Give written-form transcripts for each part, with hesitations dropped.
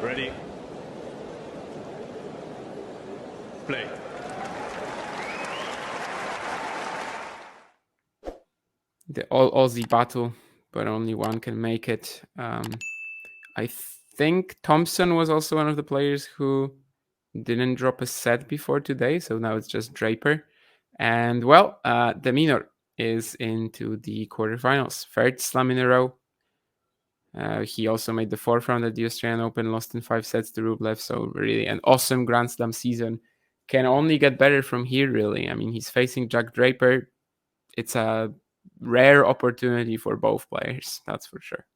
Ready. Play. The Aussie battle, but only one can make it. I think Thompson was also one of the players who didn't drop a set before today, so now it's just Draper. And well, the Minaur is into the quarterfinals. Third slam in a row. He also made the fourth round at the Australian Open, lost in 5 sets to Rublev. So really an awesome Grand Slam season. Can only get better from here, really. I mean, he's facing Jack Draper. It's a rare opportunity for both players, that's for sure.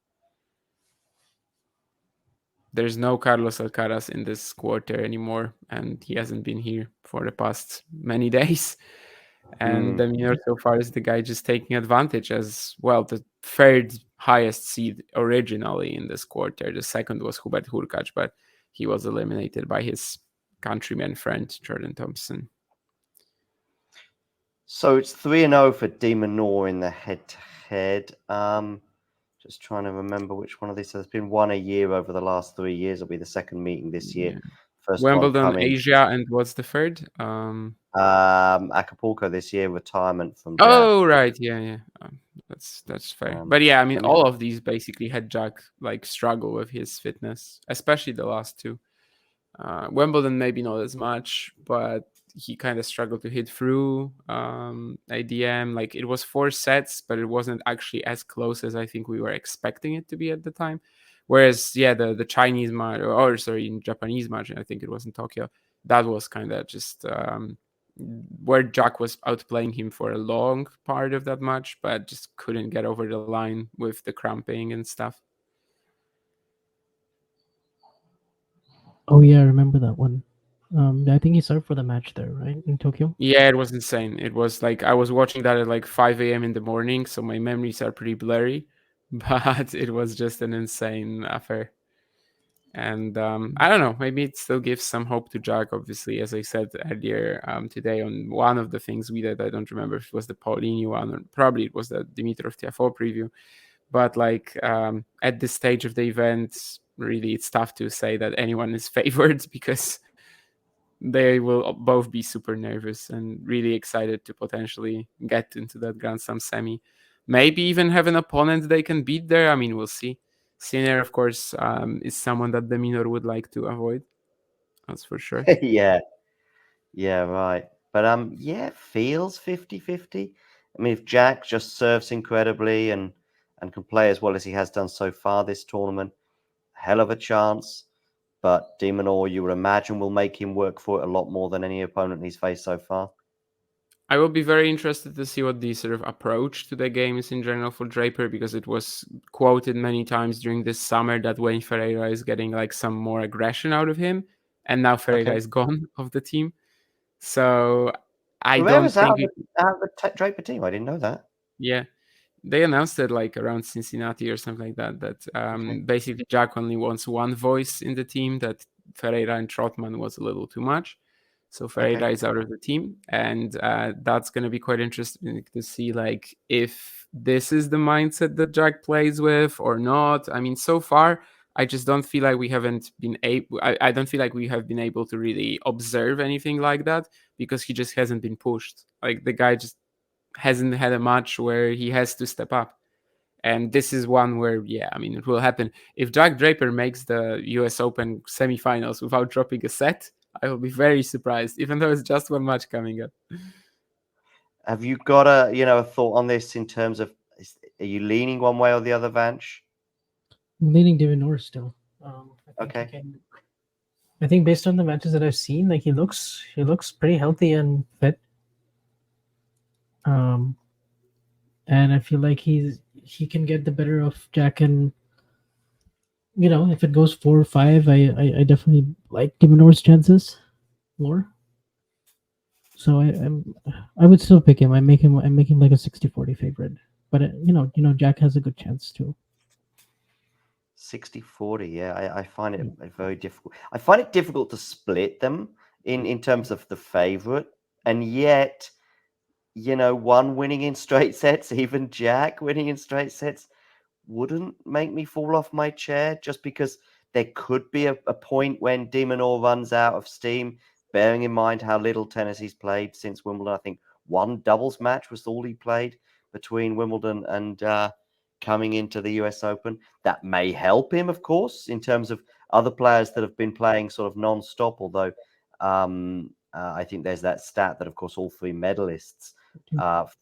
There's no Carlos Alcaraz in this quarter anymore, and he hasn't been here for the past many days. And Minaur so far is the guy just taking advantage as well. The third highest seed originally in this quarter. The second was Hubert Hurkacz, but he was eliminated by his countryman friend Jordan Thompson. So it's 3-0 for Minaur in the head-to-head. Just trying to remember which one of these. There's been one a year over the last 3 years. It'll be the second meeting this year. Yeah. First Wimbledon, one coming. Asia, and what's the third? Acapulco this year, retirement from Jack. Oh, right. Yeah. That's fair. But yeah, I mean, all of these basically had Jack like struggle with his fitness, especially the last two. Wimbledon maybe not as much, but he kind of struggled to hit through ADM. Like it was 4 sets, but it wasn't actually as close as I think we were expecting it to be at the time. Whereas, yeah, the Chinese match, or sorry, in Japanese match, I think it was in Tokyo, that was kind of just where Jack was outplaying him for a long part of that match, but just couldn't get over the line with the cramping and stuff. Oh yeah, I remember that one. I think he served for the match there, right, in Tokyo? Yeah, it was insane. It was like I was watching that at like 5 a.m. in the morning, so my memories are pretty blurry, but it was just an insane affair. And I don't know, maybe it still gives some hope to Jack. Obviously, as I said earlier today on one of the things we did, I don't remember if it was the Paulini one or probably it was the Dimitrov Tiafoe preview. But like at this stage of the event, really, it's tough to say that anyone is favored because they will both be super nervous and really excited to potentially get into that Grand Slam semi. Maybe even have an opponent they can beat there. I mean, we'll see. Sinner, of course, is someone that the Minaur would like to avoid. That's for sure. Yeah, right. But yeah, it feels 50-50. I mean, if Jack just serves incredibly and can play as well as he has done so far this tournament, hell of a chance. But Minaur, you would imagine, will make him work for it a lot more than any opponent he's faced so far. I will be very interested to see what the sort of approach to the game is in general for Draper, because it was quoted many times during this summer that Wayne Ferreira is getting like some more aggression out of him, and now Ferreira is gone off the team. So I don't think out of the Draper team. I didn't know that. Yeah, they announced it like around Cincinnati or something like that. That basically Jack only wants one voice in the team. That Ferreira and Trotman was a little too much, so Ferreira is out of the team, and that's going to be quite interesting to see like if this is the mindset that Jack plays with or not. I mean, so far I just don't feel like we haven't been able. I don't feel like we have been able to really observe anything like that because he just hasn't been pushed. Like the guy just hasn't had a match where he has to step up. And this is one where, yeah, I mean, it will happen. If Jack Draper makes the US Open semifinals without dropping a set, I will be very surprised, even though it's just one match coming up. Have you got a thought on this in terms of, are you leaning one way or the other, Vanch? I'm leaning Minaur still. I think based on the matches that I've seen, like he looks pretty healthy and fit. And I feel like he can get the better of Jack, and if it goes 4-5, I definitely like Minaur's chances more. So I would still pick him. I make him like a 60-40 favorite. But Jack has a good chance too. 60-40, yeah. I find it very difficult. I find it difficult to split them in terms of the favorite, and yet, one winning in straight sets, even Jack winning in straight sets, wouldn't make me fall off my chair, just because there could be a point when de Minaur runs out of steam, bearing in mind how little tennis he's played since Wimbledon. I think one doubles match was all he played between Wimbledon and coming into the US Open. That may help him, of course, in terms of other players that have been playing sort of non-stop, although I think there's that stat that, of course, all three medalists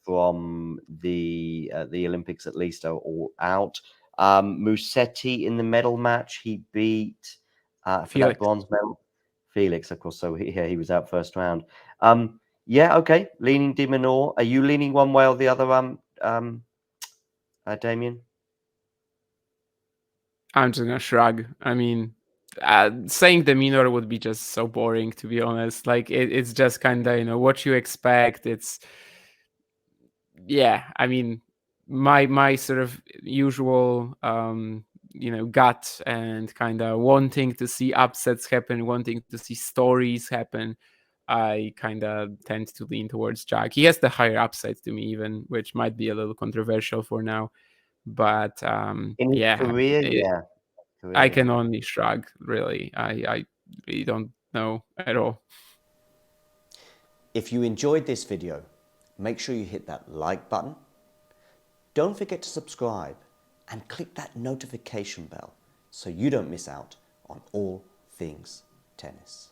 from the Olympics at least are all out. Musetti in the medal match, he beat for that bronze medal. Felix, of course, so he was out first round. Yeah, okay, leaning de Minaur. Are you leaning one way or the other, Damien? I'm just gonna shrug. I mean, saying the Minaur would be just so boring, to be honest. Like it's just kind of, you know, what you expect. It's, yeah. I mean, my sort of usual you know, gut and kind of wanting to see upsets happen, wanting to see stories happen, I kind of tend to lean towards Jack. He has the higher upside to me, even, which might be a little controversial for now. But In his yeah, career, yeah. I can only shrug, really. I really don't know at all. If you enjoyed this video, make sure you hit that like button. Don't forget to subscribe and click that notification bell so you don't miss out on all things tennis.